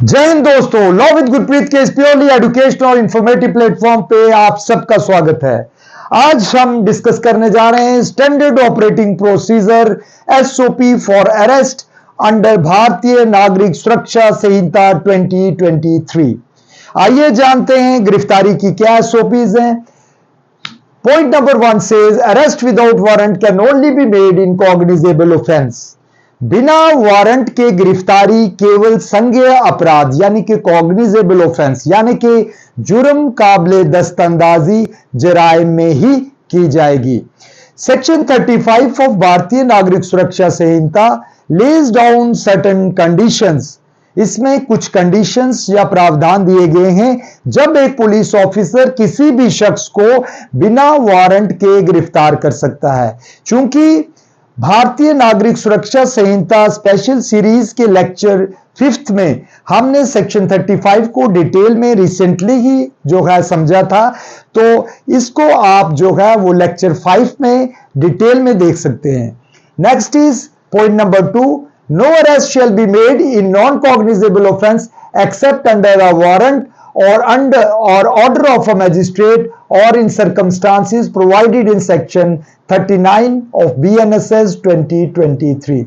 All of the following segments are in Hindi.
जय हिंद दोस्तों, लॉ विद गुरप्रीत के इस प्योरली एजुकेशनल और इंफॉर्मेटिव प्लेटफॉर्म पे आप सबका स्वागत है। आज हम डिस्कस करने जा रहे हैं standard operating procedure SOP for arrest under भारतीय नागरिक सुरक्षा संहिता 2023। आइए जानते हैं गिरफ्तारी की क्या एसओपीज हैं। Point number 1 says arrest without warrant can only be made in cognizable offense। बिना वारंट के गिरफ्तारी केवल संज्ञेय अपराध यानी कि कॉग्निजेबल ऑफेंस यानी कि जुर्म काबिले दस्तंदाजी जराइम में ही की जाएगी। सेक्शन 35 ऑफ भारतीय नागरिक सुरक्षा संहिता लेज डाउन सर्टेन कंडीशंस। इसमें कुछ कंडीशंस या प्रावधान दिए गए हैं जब एक पुलिस ऑफिसर किसी भी शख्स को बिना वारंट के गिरफ्तार कर सकता है। चूंकि भारतीय नागरिक सुरक्षा संहिता स्पेशल सीरीज के लेक्चर 5th में हमने सेक्शन 35 को डिटेल में रिसेंटली ही जो है समझा था, तो इसको आप जो है वो लेक्चर 5 में डिटेल में देख सकते हैं। Next is point number 2, no arrest shall be made in non-cognizable offense except under a warrant or order of a magistrate or in circumstances provided in section 39 of BNSS 2023।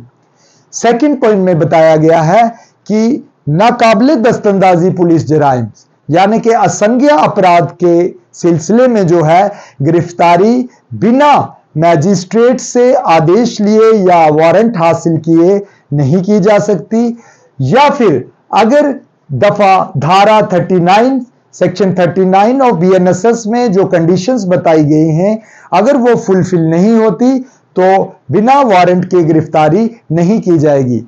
Second point में बताया गया है कि नाकाबिले दस्तंदाजी पुलिस जराइम यानी कि असंज्ञेय अपराध के सिलसिले में जो है गिरफ्तारी बिना मैजिस्ट्रेट से आदेश लिए या वारंट हासिल किए नहीं की जा सकती, या फिर अगर दफा धारा 39 सेक्शन 39 ऑफ बीएनएसएस में जो कंडीशंस बताई गई हैं अगर वो फुलफिल नहीं होती तो बिना वारंट के गिरफ्तारी नहीं की जाएगी।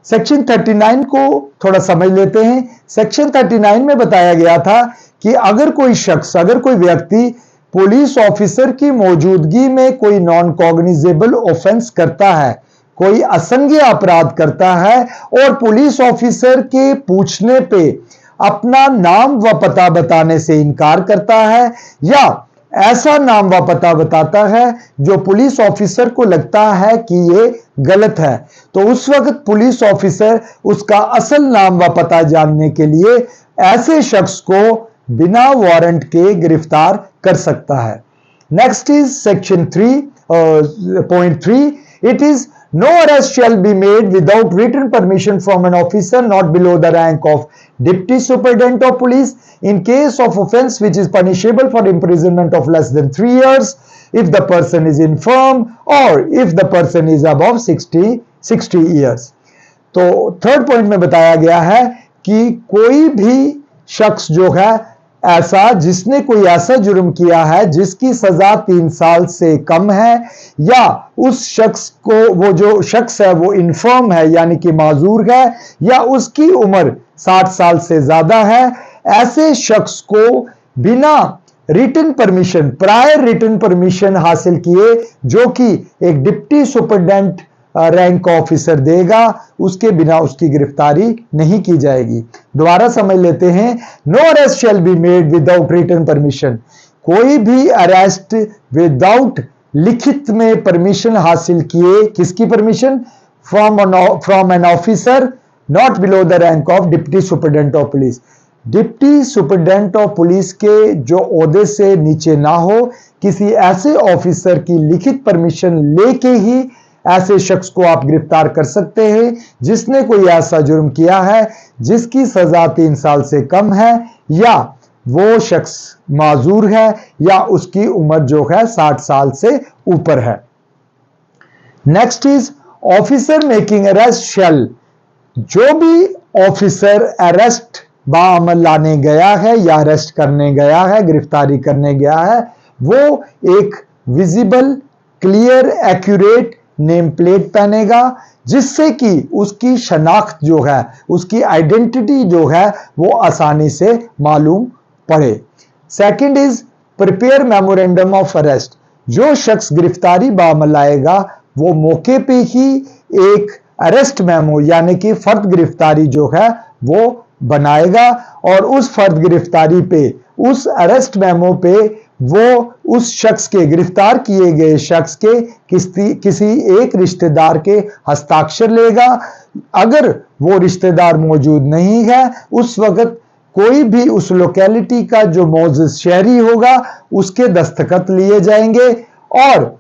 सेक्शन 39 को थोड़ा समझ लेते हैं। सेक्शन 39 में बताया गया था कि अगर कोई शख्स, अगर कोई व्यक्ति पुलिस ऑफिसर की मौजूदगी में कोई नॉन कॉग्निजेबल ऑफेंस करता है, कोई असंज्ञेय अपराध करता है और पुलिस ऑफिसर के पूछने पे अपना नाम व पता बताने से इनकार करता है या ऐसा नाम व पता बताता है जो पुलिस ऑफिसर को लगता है कि ये गलत है, तो उस वक्त पुलिस ऑफिसर उसका असल नाम व पता जानने के लिए ऐसे शख्स को बिना वारंट के गिरफ्तार कर सकता है। Next is section 3.3, it is no arrest shall be made without written permission from an officer not below the rank of deputy superintendent of police in case of offense which is punishable for imprisonment of less than 3 years if the person is infirm or if the person is above 60 years। तो थर्ड पॉइंट में बताया गया है कि कोई भी शख्स जो है ऐसा जिसने कोई ऐसा जुर्म किया है जिसकी सजा 3 साल से कम है या उस शख्स को, वो जो शख्स है वो इन्फर्म है यानी कि माजूर है या उसकी उम्र 60 साल से ज्यादा है, ऐसे शख्स को बिना written permission, prior written permission हासिल किए जो कि एक डिप्टी सुपरिटेंडेंट रैंक ऑफिसर देगा, उसके बिना उसकी गिरफ्तारी नहीं की जाएगी। दोबारा समझ लेते हैं। No arrest shall be made without written permission, कोई भी अरेस्ट विदाउट लिखित में परमिशन हासिल किए, किसकी permission? From an officer not below the rank of deputy superintendent of police, deputy superintendent of police के जो ओहदे से नीचे ना हो, किसी ऐसे ऑफिसर की लिखित परमिशन लेके ही ऐसे शख्स को आप गिरफ्तार कर सकते हैं जिसने कोई ऐसा जुर्म किया है जिसकी सजा 3 साल से कम है या वो शख्स माजूर है या उसकी उम्र जो है 60 साल से ऊपर है। Next is officer making arrest shall, जो भी ऑफिसर अरेस्ट बाअमल लाने गया है या अरेस्ट करने गया है, गिरफ्तारी करने गया है, वो एक visible, clear, accurate name plate पहनेगा जिससे कि उसकी शनाख्त जो है, उसकी आइडेंटिटी जो है वो आसानी से मालूम पड़े। Second is prepare memorandum of arrest, जो शख्स गिरफ्तारी बाअमल लाएगा वो मौके पे ही एक अरेस्ट मेमो यानी कि फर्द गिरफ्तारी जो है वो बनाएगा और उस फर्द गिरफ्तारी पे, उस अरेस्ट मेमो पे वो उस शख्स के, गिरफ्तार किए गए शख्स के किसी एक रिश्तेदार के हस्ताक्षर लेगा। अगर वो रिश्तेदार मौजूद नहीं है, उस वक्त कोई भी उस लोकेलिटी का जो मौजूद शहरी होगा उसके दस्तखत लिए जाएंगे, और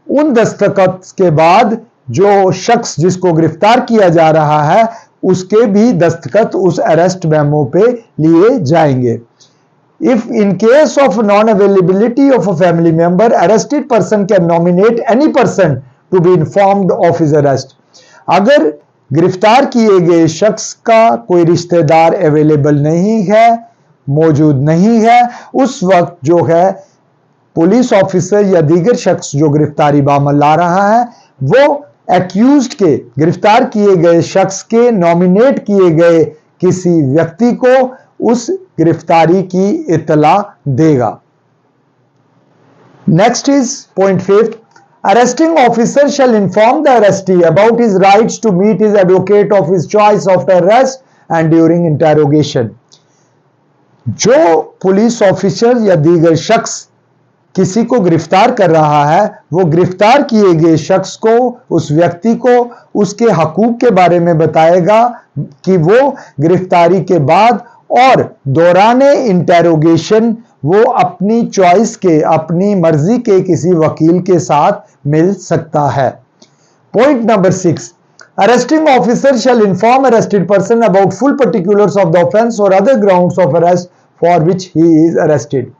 उन दस्तखत के बाद जो शख्स जिसको गिरफ्तार किया जा रहा है उसके भी दस्तखत उस अरेस्ट मेमो पे लिए जाएंगे। If in case of non-availability of a family member, arrested person can nominate any person to be informed of his arrest. अगर गिरफ्तार किए गए शख्स का कोई रिश्तेदार अवेलेबल नहीं है, मौजूद नहीं है, उस वक्त जो है पुलिस ऑफिसर या दीगर शख्स जो गिरफ्तारी बामल ला रहा है वो एक्यूज्ड के, गिरफ्तार किए गए शख्स के नॉमिनेट किए गए किसी व्यक्ति को उस गिरफ्तारी की इत्तला देगा। Next is point 5th, arresting officer shall inform the arrestee about his rights to meet his advocate of his choice after arrest and during interrogation. जो पुलिस ऑफिसर या दीगर शख्स किसी को गिरफ्तार कर रहा है, वो गिरफ्तार किए गए शख्स को, उस व्यक्ति को उसके हकूक के बारे में बताएगा कि वो गिरफ्तारी के बाद और दौराने इंटेरोगेशन वो अपनी चॉइस के, अपनी मर्जी के किसी वकील के साथ मिल सकता है। Point number 6, arresting officer shall inform arrested person about full particulars of the offence और other grounds of arrest for which he is arrested.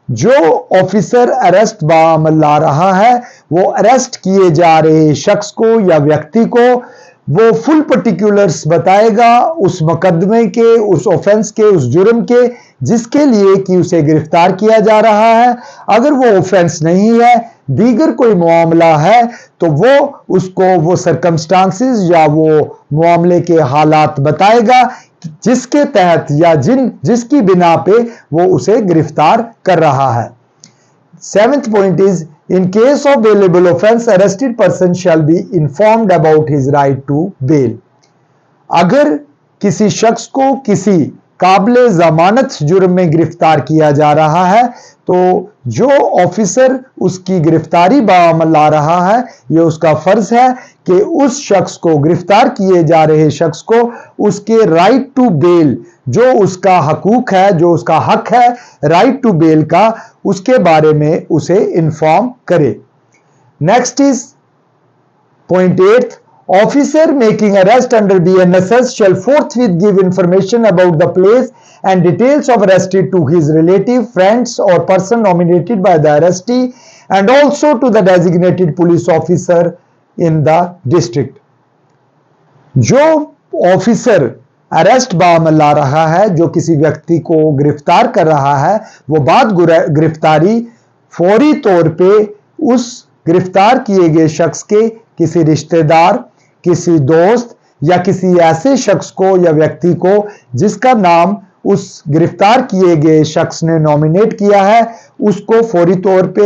जो ऑफिसर अरेस्ट बामल ला रहा है वो अरेस्ट किए जा रहे शख्स को या व्यक्ति को वो फुल पर्टिकुलर्स बताएगा उस मुकदमे के, उस ऑफेंस के, उस जुर्म के जिसके लिए कि उसे गिरफ्तार किया जा रहा है। अगर वो ऑफेंस नहीं है, दीगर कोई मामला है, तो वो उसको वो सर्कमस्टांसेस या वो मामले के हालात बताएगा जिसके तहत या जिसकी बिना पे वो उसे गिरफ्तार कर रहा है। 7th point is, in case of bailable offense, arrested person shall be informed about his right to bail. अगर किसी शख्स को किसी काबिले जमानत जुर्म में गिरफ्तार किया जा रहा है तो जो ऑफिसर उसकी गिरफ्तारी बामल ला रहा है ये उसका फर्ज है कि उस शख्स को, गिरफ्तार किए जा रहे शख्स को उसके राइट टू बेल, जो उसका हकूक है, जो उसका हक है राइट टू बेल का, उसके बारे में उसे इन्फॉर्म करे। Next is point 8th, officer making arrest under BNSS shall forthwith give information about the place and details of arrested to his relative, friends or person nominated by the arrestee and also to the designated police officer in the district. जो ऑफिसर अरेस्ट बामल ला रहा है, जो किसी व्यक्ति को गिरफ्तार कर रहा है, वो बाद गिरफ्तारी फौरी तौर पे उस गिरफ्तार किए गए शख्स के किसी रिश्तेदार, किसी दोस्त या किसी ऐसे शख्स को या व्यक्ति को जिसका नाम उस गिरफ्तार किए गए शख्स ने नॉमिनेट किया है, उसको फौरी तौर पे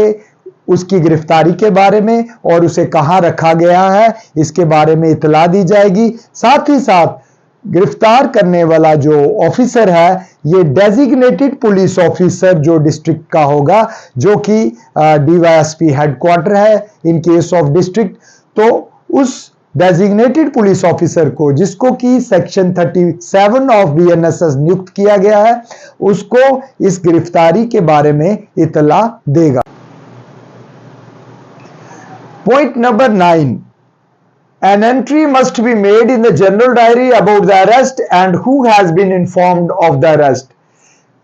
उसकी गिरफ्तारी के बारे में और उसे कहां रखा गया है इसके बारे में इतला दी जाएगी। साथ ही साथ गिरफ्तार करने वाला जो ऑफिसर है ये डेजिग्नेटेड पुलिस ऑफिसर जो डिस्ट्रिक्ट का होगा, जो कि DYSP हेडक्वार्टर है इन केस ऑफ डिस्ट्रिक्ट, तो उस डेजिग्नेटेड पुलिस ऑफिसर को, जिसको कि सेक्शन 37 ऑफ BNSS नियुक्त किया गया है, उसको इस गिरफ्तारी के बारे में इतला देगा। Point number 9, an entry must be made in the general diary about the arrest and who has been informed of the arrest.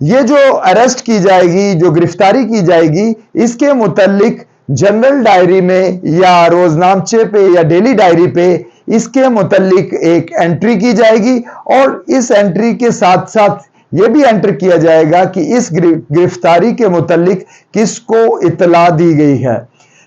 ये जो अरेस्ट की जाएगी, जो गिरफ्तारी की जाएगी, इसके मुतल्लिक जनरल डायरी में या रोजनामचे पे या डेली डायरी पे इसके मुतल्लिक एक एंट्री की जाएगी और इस एंट्री के साथ साथ ये भी एंटर किया जाएगा कि इस गिरफ्तारी के मुतल्लिक किसको इतला दी गई है।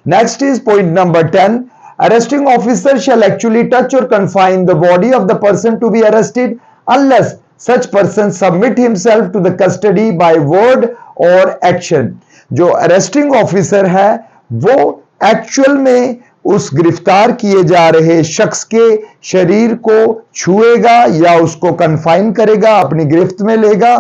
Next is point number 10, arresting officer shall actually touch or confine the body of the person to be arrested unless such person submit himself to the custody by word or action. जो अरेस्टिंग ऑफिसर है वो एक्चुअल में उस गिरफ्तार किए जा रहे शख्स के शरीर को छुएगा या उसको कन्फाइन करेगा, अपनी गिरफ्त में लेगा,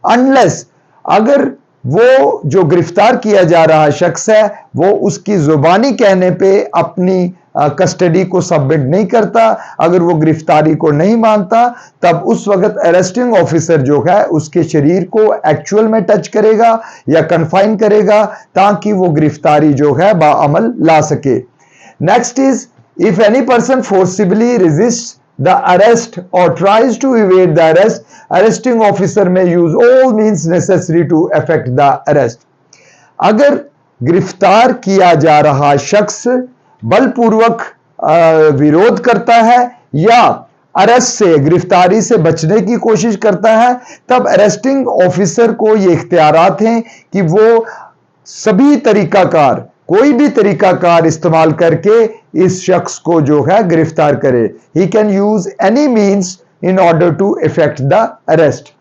अनलेस अगर वो जो गिरफ्तार किया जा रहा शख्स है वो उसकी जुबानी कहने पे अपनी कस्टडी को सबमिट नहीं करता। अगर वो गिरफ्तारी को नहीं मानता तब उस वक्त अरेस्टिंग ऑफिसर जो है उसके शरीर को एक्चुअल में टच करेगा या कन्फाइन करेगा ताकि वो गिरफ्तारी जो है बाअमल ला सके। Next is, if any person forcibly resist the arrest or tries to evade the arrest, arresting officer may use all means necessary to effect the arrest. अगर गिरफ्तार किया जा रहा शख्स बलपूर्वक विरोध करता है या अरेस्ट से, गिरफ्तारी से बचने की कोशिश करता है, तब अरेस्टिंग ऑफिसर को ये इख्तियारात हैं कि वो सभी तरीकाकार, कोई भी तरीकाकार इस्तेमाल करके इस शख्स को जो है गिरफ्तार करे। He can use any means in order to effect the arrest.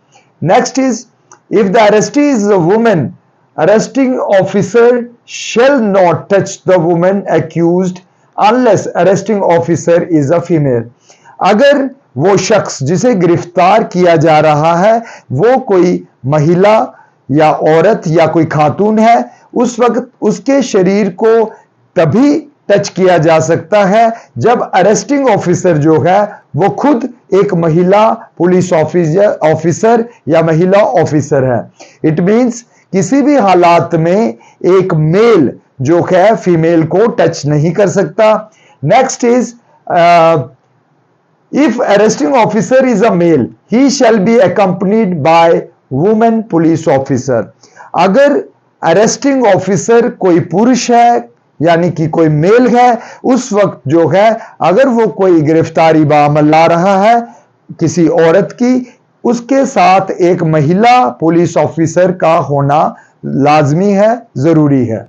Next is, if the arrestee is a woman, arresting officer shall not touch the woman accused unless arresting officer is a female. अगर वो शख्स जिसे गिरफ्तार किया जा रहा है वो कोई महिला या औरत या कोई खातून है, उस वक्त उसके शरीर को तभी टच किया जा सकता है जब अरेस्टिंग ऑफिसर जो है वो खुद एक महिला पुलिस ऑफिसर या महिला ऑफिसर है। इट मीन्स किसी भी हालात में एक मेल जो है फीमेल को टच नहीं कर सकता। Next is, if arresting officer is a male, he shall be accompanied by women police officer. अगर अरेस्टिंग ऑफिसर कोई पुरुष है यानी कि कोई मेल है, उस वक्त जो है अगर वो कोई गिरफ्तारी बाअमल ला रहा है किसी औरत की, उसके साथ एक महिला पुलिस ऑफिसर का होना लाजमी है, जरूरी है।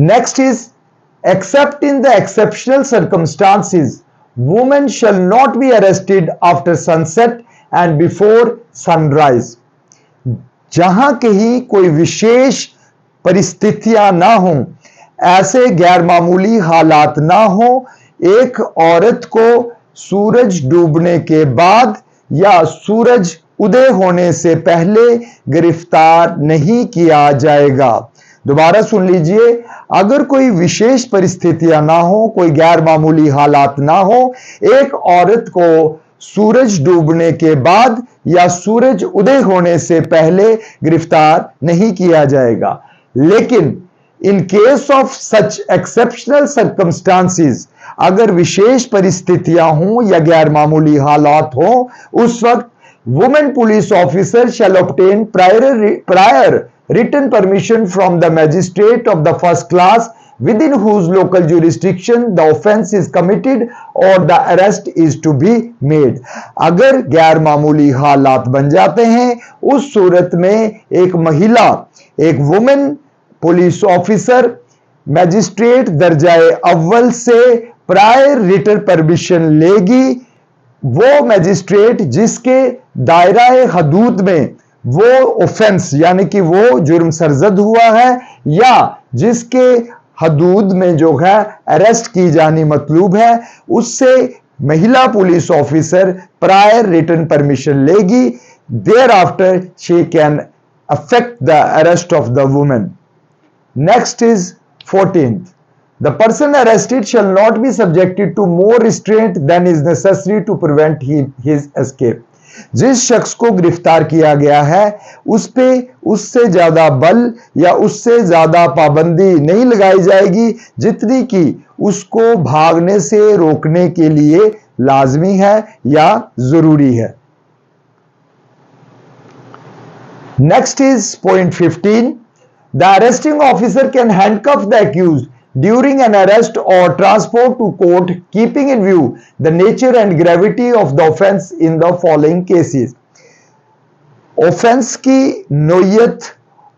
Next is, accept in the exceptional circumstances, women shall not be arrested after sunset and before sunrise. जहां कहीं कोई विशेष परिस्थितियां ना हो, ऐसे गैर मामूली हालात ना हो, एक औरत को सूरज डूबने के बाद या सूरज उदय होने से पहले गिरफ्तार नहीं किया जाएगा। दोबारा सुन लीजिए, अगर कोई विशेष परिस्थितियां ना हो, कोई गैर मामूली हालात ना हो, एक औरत को सूरज डूबने के बाद या सूरज उदय होने से पहले गिरफ्तार नहीं किया जाएगा। लेकिन in case of such exceptional circumstances, अगर विशेष परिस्थितियां हों या गैर मामूली हालात हों, उस वक्त women police officer shall obtain prior written permission from the magistrate of the first class within whose local jurisdiction the offense is committed or the arrest is to be made. अगर गैर मामूली हालात बन जाते हैं, उस सूरत में एक महिला, एक वुमेन पुलिस ऑफिसर मैजिस्ट्रेट दर्जाए अव्वल से प्रायर रिटन परमिशन लेगी। वो मैजिस्ट्रेट जिसके दायरा हदूद में वो ऑफेंस यानी कि वो जुर्म सरजद हुआ है या जिसके हदूद में जो है अरेस्ट की जानी मतलूब है, उससे महिला police officer prior written permission लेगी। Thereafter she can affect the arrest of the women. Next is 14th. The person arrested shall not be subjected to more restraint than is necessary to prevent his escape. जिस शख्स को गिरफ्तार किया गया है उस पे उससे ज्यादा बल या उससे ज्यादा पाबंदी नहीं लगाई जाएगी जितनी कि उसको भागने से रोकने के लिए लाजमी है या जरूरी है। Next is point 15. The arresting officer can handcuff the accused during an arrest or transport to court, keeping in view the nature and gravity of the offense in the following cases. Offence की नोयत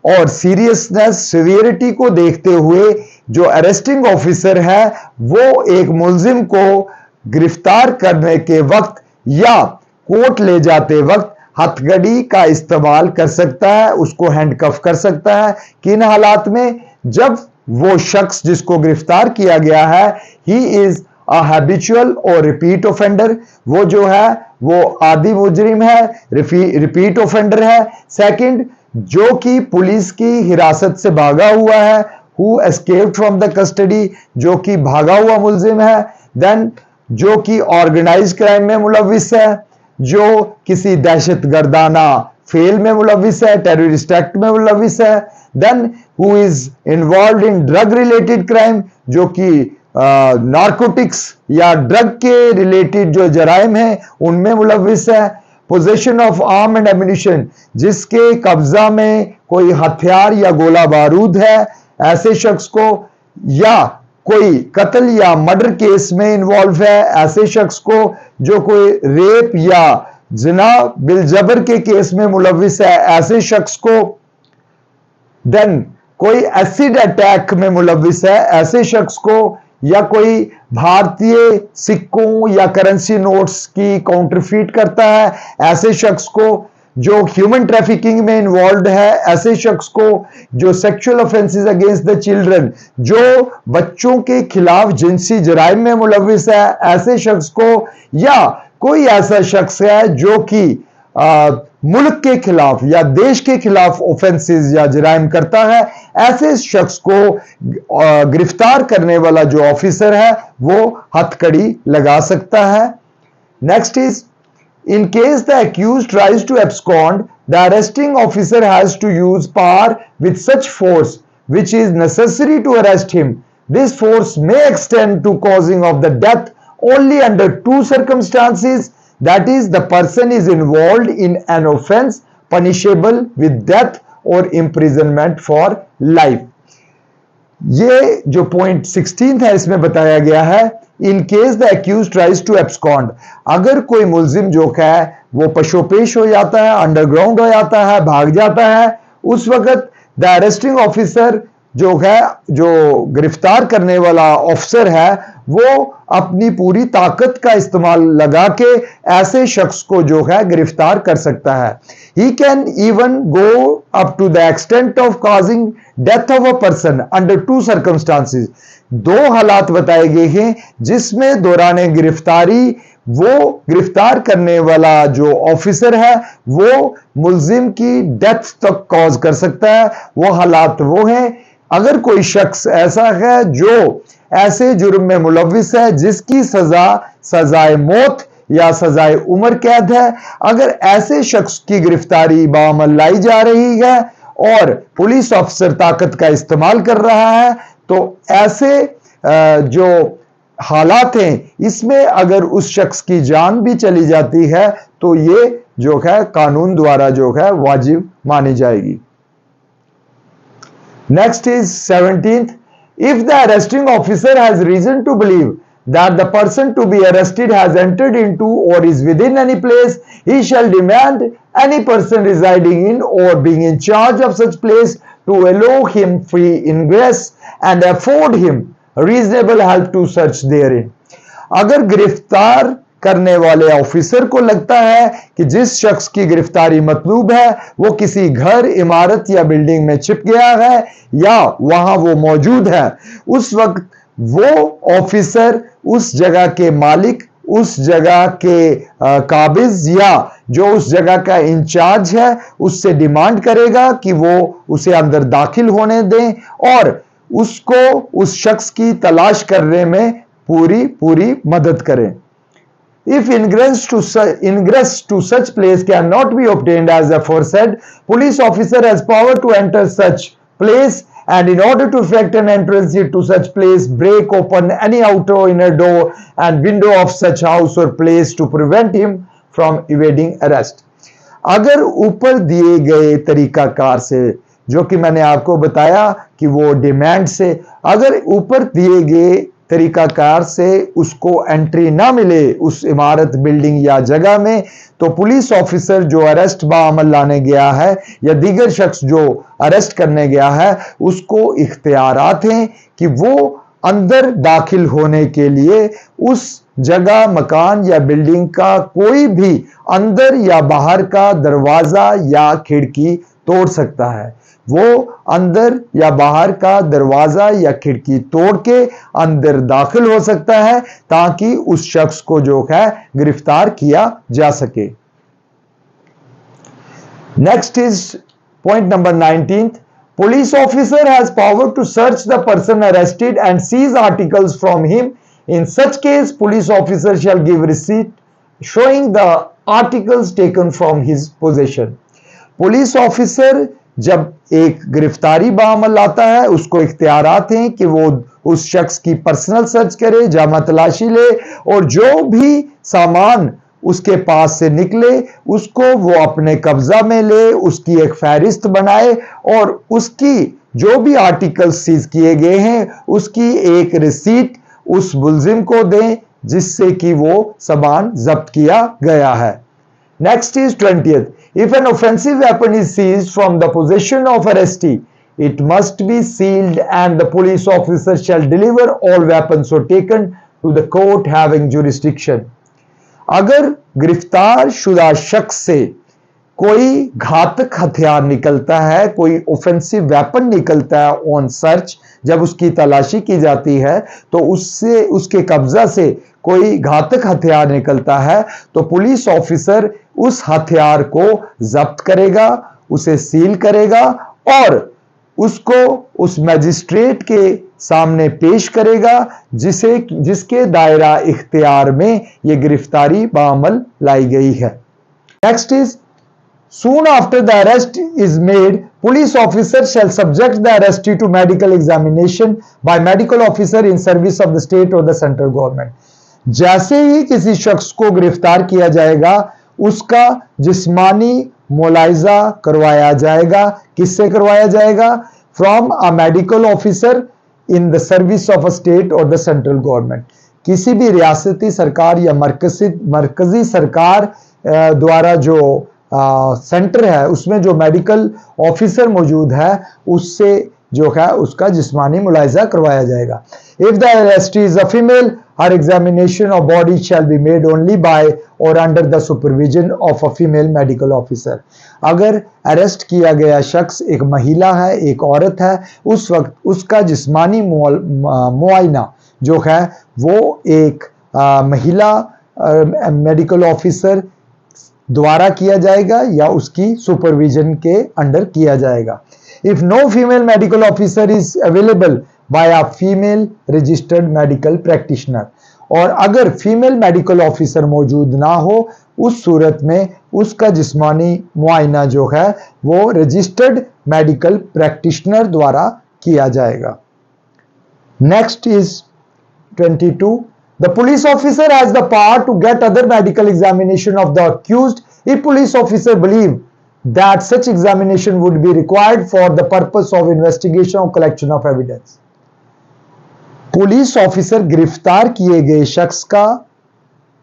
और सीरियसनेस, सिवियरिटी को देखते हुए जो अरेस्टिंग ऑफिसर है वो एक मुल्जिम को गिरफ्तार करने के वक्त या कोर्ट ले जाते वक्त हथकड़ी का इस्तेमाल कर सकता है, उसको हैंडकफ कर सकता है। किन हालात में? जब वो शख्स जिसको गिरफ्तार किया गया है ही इज अ हैबिचुअल और रिपीट ऑफेंडर, वो जो है वो आदि मुजरिम है, रिपीट ऑफेंडर है। सेकंड, जो कि पुलिस की हिरासत से भागा हुआ है, who escaped from the custody, जो कि भागा हुआ मुलजिम है। देन जो कि ऑर्गेनाइज क्राइम में मुलविस है, जो किसी दहशत गर्दाना फेल में मुलविस है, टेररिस्ट एक्ट में मुलविस है। Then who is involve in drug related crime, जो कि नारकोटिक्स या ड्रग के रिलेटेड जो जराइम है उनमें मुलविस है। Possession of arm and ammunition, जिसके कब्जा में कोई हथियार या गोला बारूद है, ऐसे शख्स को, या कोई कत्ल या मर्डर केस में इन्वॉल्व है, ऐसे शख्स को, जो कोई रेप या जिना बिलजबर के केस में मुलविस है, ऐसे शख्स को। देन कोई एसिड अटैक में मुलविस है, ऐसे शख्स को, या कोई भारतीय सिक्कों या करेंसी नोट्स की काउंटरफीट करता है, ऐसे शख्स को, जो ह्यूमन ट्रैफिकिंग में इन्वॉल्व है, ऐसे शख्स को, जो sexual offences against the children, जो बच्चों के खिलाफ जिनसी जराइम में मुलविस है, ऐसे शख्स को, या कोई ऐसा शख्स है जो कि मुल्क के खिलाफ या देश के खिलाफ ऑफेंसेस या जराइम करता है, ऐसे शख्स को गिरफ्तार करने वाला जो ऑफिसर है वो हथकड़ी लगा सकता है। Next is, in case the accused tries to abscond, the arresting officer has to use power with such force which is necessary to arrest him. This force may extend to causing of the death only under two circumstances, that is, the person is involved in an offense punishable with death or imprisonment for life. ये जो पॉइंट 16 है इसमें बताया गया है, in case the accused tries to abscond, अगर कोई मुलजिम जो है वो पशोपेश हो जाता है, अंडरग्राउंड हो जाता है, भाग जाता है, उस वक्त द अरेस्टिंग ऑफिसर जो है, जो गिरफ्तार करने वाला ऑफिसर है, वो अपनी पूरी ताकत का इस्तेमाल लगा के ऐसे शख्स को जो है गिरफ्तार कर सकता है। He can even go up to the extent of causing death of a person under two circumstances. दो हालात बताए गए हैं जिसमें दौरान गिरफ्तारी वो गिरफ्तार करने वाला जो ऑफिसर है वो मुलजिम की डेथ तक कॉज कर सकता है। वो हालात वो हैं, अगर कोई शख्स ऐसा है जो ऐसे जुर्म में मुलविस है जिसकी सजा सजाए मौत या सजाए उम्र कैद है, अगर ऐसे शख्स की गिरफ्तारी बाअमल लाई जा रही है और पुलिस अफसर ताकत का इस्तेमाल कर रहा है, तो ऐसे जो हालात हैं इसमें अगर उस शख्स की जान भी चली जाती है तो ये जो है कानून द्वारा जो है वाजिब मानी जाएगी। Next is 17th. If the arresting officer has reason to believe that the person to be arrested has entered into or is within any place, he shall demand any person residing in or being in charge of such place to allow him free ingress and afford him reasonable help to search therein. अगर गिरफ्तार करने वाले ऑफिसर को लगता है कि जिस शख्स की गिरफ्तारी मतलूब है वो किसी घर, इमारत या बिल्डिंग में छिप गया है या वहां वो मौजूद है, उस वक्त वो ऑफिसर उस जगह के मालिक, उस जगह के काबिज या जो उस जगह का इंचार्ज है उससे डिमांड करेगा कि वो उसे अंदर दाखिल होने दें और उसको उस शख्स की तलाश करने में पूरी मदद करें। If ingress to such place cannot be obtained as aforesaid, police officer has power to enter such place and in order to effect an entrance to such place, break open any outer or inner door and window of such house or place to prevent him from evading arrest. अगर ऊपर दिए गए तरीकाकार से, जो कि मैंने आपको बताया कि वो डिमांड से, अगर ऊपर दिए गए तरीकाकार से उसको एंट्री ना मिले उस इमारत, बिल्डिंग या जगह में, तो पुलिस ऑफिसर जो अरेस्ट बाअमल लाने गया है या दीगर शख्स जो अरेस्ट करने गया है उसको इख्तियारात हैं कि वो अंदर दाखिल होने के लिए उस जगह, मकान या बिल्डिंग का कोई भी अंदर या बाहर का दरवाजा या खिड़की तोड़ सकता है। वो अंदर या बाहर का दरवाजा या खिड़की तोड़ के अंदर दाखिल हो सकता है ताकि उस शख्स को जो है गिरफ्तार किया जा सके। Next is point number 19th. Police officer has power to search the person arrested and seize articles from him. In such case, police officer shall give receipt showing the articles taken from his possession. Police officer जब एक गिरफ्तारी बाअमल लाता है, उसको इख्तियारात हैं कि वो उस शख्स की पर्सनल सर्च करे, जामा तलाशी ले और जो भी सामान उसके पास से निकले उसको वो अपने कब्जा में ले, उसकी एक फहरिस्त बनाए और उसकी जो भी आर्टिकल सीज किए गए हैं उसकी एक रिसीट उस मुल्जिम को दें जिससे कि वो सामान जब्त किया गया है। Next is 20th. If an offensive weapon is seized from the possession of arrestee, it must be sealed and the police officer shall deliver all weapons so taken to the court having jurisdiction. अगर गिरफ्तार शुदा शख्स से कोई घातक हथियार निकलता है, कोई ऑफेंसिव वेपन निकलता है ऑन सर्च, जब उसकी तलाशी की जाती है तो उससे उसके कब्जा से कोई घातक हथियार निकलता है तो पुलिस ऑफिसर उस हथियार को जब्त करेगा, उसे सील करेगा और उसको उस मैजिस्ट्रेट के सामने पेश करेगा जिसके दायरा इख्तियार में ये गिरफ्तारी बाअमल लाई गई है। Next is soon after the arrest is made, police officer shall subject the arrestee to medical examination by medical officer in service of the state or the central government. जैसे ही किसी शख्स को गिरफ्तार किया जाएगा उसका जिस्मानी मुलाइजा करवाया जाएगा। किससे करवाया जाएगा? From a medical officer in the service of a state और द सेंट्रल गवर्नमेंट। किसी भी रियासती सरकार या मरकजी सरकार द्वारा जो सेंटर है उसमें जो मेडिकल ऑफिसर मौजूद है उससे जो है उसका जिस्मानी मुलाइजा करवाया जाएगा। If the arrestee is a female, her examination of body shall be made only by और under the supervision of a female medical officer. अगर अरेस्ट किया गया शख्स एक महिला है, एक औरत है, उस वक्त उसका जिस्मानी मुआयना जो है वो एक महिला मेडिकल ऑफिसर द्वारा किया जाएगा या उसकी सुपरविजन के अंडर किया जाएगा। If no female medical officer is available by a female registered medical practitioner, और अगर फीमेल मेडिकल ऑफिसर मौजूद ना हो उस सूरत में उसका जिस्मानी मुआयना जो है वो रजिस्टर्ड मेडिकल प्रैक्टिशनर द्वारा किया जाएगा। Next is 22. The police officer has the power to get other medical examination of the accused if police officer believe that such examination would be required for the purpose of investigation or collection of evidence. Police officer गिरफ्तार किए गए शख्स का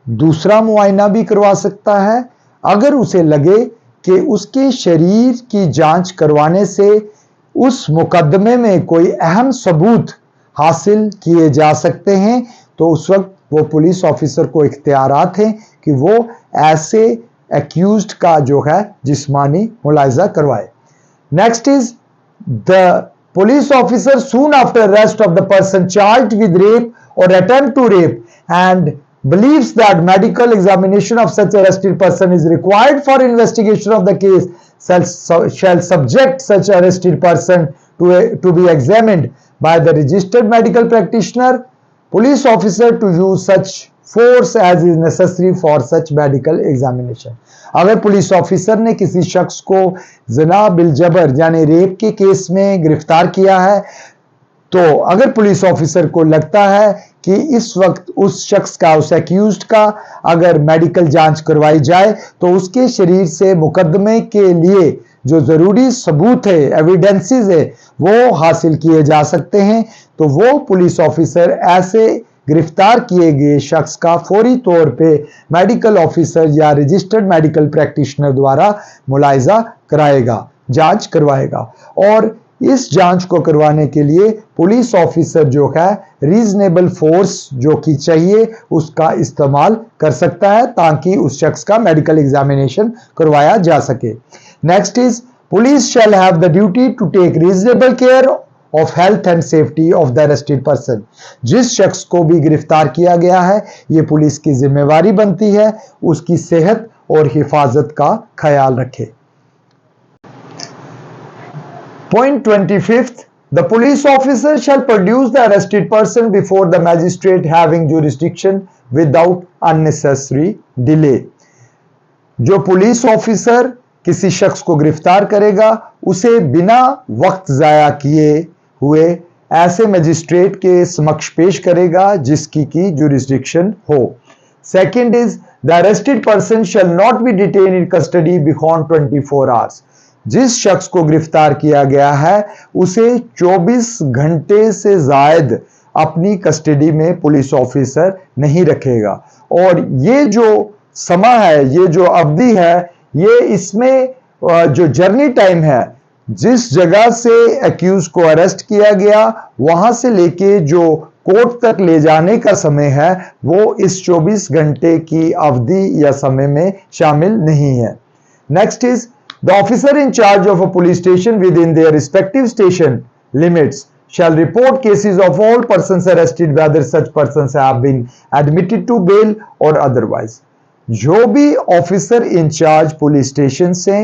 दूसरा मुआयना भी करवा सकता है अगर उसे लगे कि उसके शरीर की जांच करवाने से उस मुकदमे में कोई अहम सबूत हासिल किए जा सकते हैं, तो उस वक्त वो पुलिस ऑफिसर को इख्तियारात हैं कि वो ऐसे एक्यूज्ड का जो है जिस्मानी मुलाइजा करवाए। Next is the police officer soon after arrest of the person charged with rape और attempt to rape and believes that medical examination of such arrested person is required for investigation of the case shall subject such arrested person to be examined by the registered medical practitioner police officer to use such force as is necessary for such medical examination. अगर पुलिस ऑफिसर ने किसी शख्स को ज़िना बिलजबर यानी रेप के केस में गिरफ्तार किया है तो अगर पुलिस ऑफिसर को लगता है कि इस वक्त उस शख्स का, उस एक्यूज्ड का अगर मेडिकल जांच करवाई जाए तो उसके शरीर से मुकदमे के लिए जो ज़रूरी सबूत है, एविडेंसेस है, वो हासिल किए जा सकते हैं, तो वो पुलिस ऑफिसर ऐसे गिरफ्तार किए गए शख्स का फौरी तौर पे मेडिकल ऑफिसर या रजिस्टर्ड मेडिकल प्रैक्टिशनर द्वारा मुलाइजा कराएगा, जांच करवाएगा। और इस जांच को करवाने के लिए पुलिस ऑफिसर जो है रीजनेबल फोर्स जो कि चाहिए उसका इस्तेमाल कर सकता है ताकि उस शख्स का मेडिकल एग्जामिनेशन करवाया जा सके। Next is Police shall have the duty to take reasonable care of health and safety of the arrested person. जिस शख्स को भी गिरफ्तार किया गया है, ये पुलिस की जिम्मेवारी बनती है उसकी सेहत और हिफाजत का ख्याल रखे। Point 25th, the police officer shall produce the arrested person before the magistrate having jurisdiction without unnecessary delay. जो पुलिस ऑफिसर किसी शख्स को गिरफ्तार करेगा उसे बिना वक्त जाया किए हुए ऐसे मजिस्ट्रेट के समक्ष पेश करेगा जिसकी की जुरिस्डिक्शन हो। Second is the arrested person shall not be detain in custody beyond 24 hours. जिस शख्स को गिरफ्तार किया गया है उसे 24 घंटे से जायद अपनी कस्टडी में पुलिस ऑफिसर नहीं रखेगा। और ये जो समा है, ये जो अवधि है, ये इसमें जो जर्नी टाइम है, जिस जगह से एक्यूज को अरेस्ट किया गया वहां से लेके जो कोर्ट तक ले जाने का समय है वो इस 24 घंटे की अवधि या समय में शामिल नहीं है। Next is the officer in charge of a police station with in their respective station limits shall report cases of all persons arrested whether such persons have been admitted to bail or otherwise. जो भी ऑफिसर इंचार्ज पुलिस स्टेशन से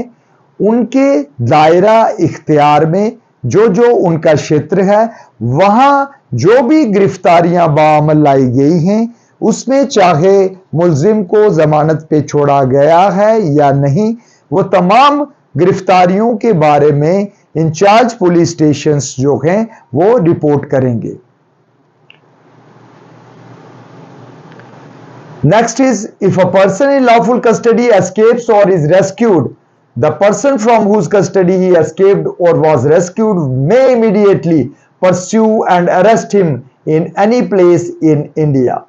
उनके दायरा इख्तियार में जो उनका क्षेत्र है वहां जो भी गिरफ्तारियां बाअमल लाई गई हैं उसमें चाहे मुल्जिम को जमानत पे छोड़ा गया है या नहीं, वो तमाम गिरफ्तारियों के बारे में इंचार्ज पुलिस स्टेशंस जो हैं वो रिपोर्ट करेंगे। Next is, if a person in lawful custody escapes or is rescued, the person from whose custody he escaped or was rescued may immediately pursue and arrest him in any place in India.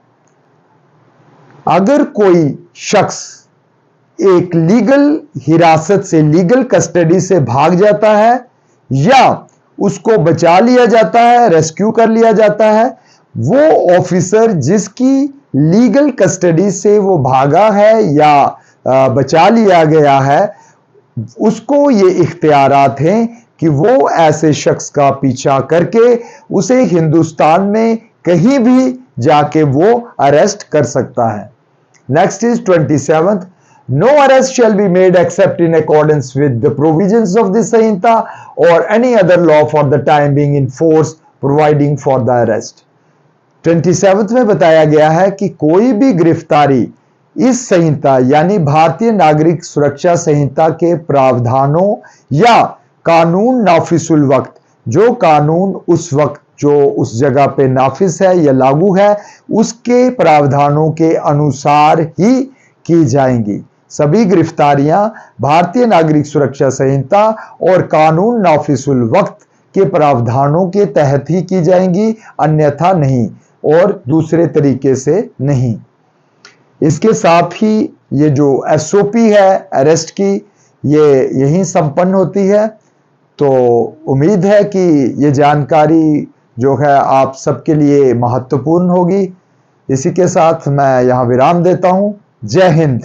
अगर कोई शख्स एक लीगल हिरासत से, लीगल कस्टडी से भाग जाता है या उसको बचा लिया जाता है, रेस्क्यू कर लिया जाता है, वो ऑफिसर जिसकी लीगल कस्टडी से वो भागा है या बचा लिया गया है उसको ये इख्तियारात हैं कि वो ऐसे शख्स का पीछा करके उसे हिंदुस्तान में कहीं भी जाके वो अरेस्ट कर सकता है। Next is 27th, no arrest shall be made except in accordance with the provisions of this Sahinta or any other law for the time being in force providing for the arrest. 27th में बताया गया है कि कोई भी गिरफ्तारी इस संहिता यानी भारतीय नागरिक सुरक्षा संहिता के प्रावधानों या कानून नाफिजुल वक्त, जो कानून उस वक्त जो उस जगह पे नाफिज है या लागू है उसके प्रावधानों के अनुसार ही की जाएंगी। सभी गिरफ्तारियां भारतीय नागरिक सुरक्षा संहिता और कानून नाफिजुल वक्त के प्रावधानों के तहत ही की जाएंगी, अन्यथा नहीं और दूसरे तरीके से नहीं। इसके साथ ही ये जो एसओपी है अरेस्ट की, ये यहीं संपन्न होती है। तो उम्मीद है कि ये जानकारी जो है आप सबके लिए महत्वपूर्ण होगी। इसी के साथ मैं यहाँ विराम देता हूँ। जय हिंद।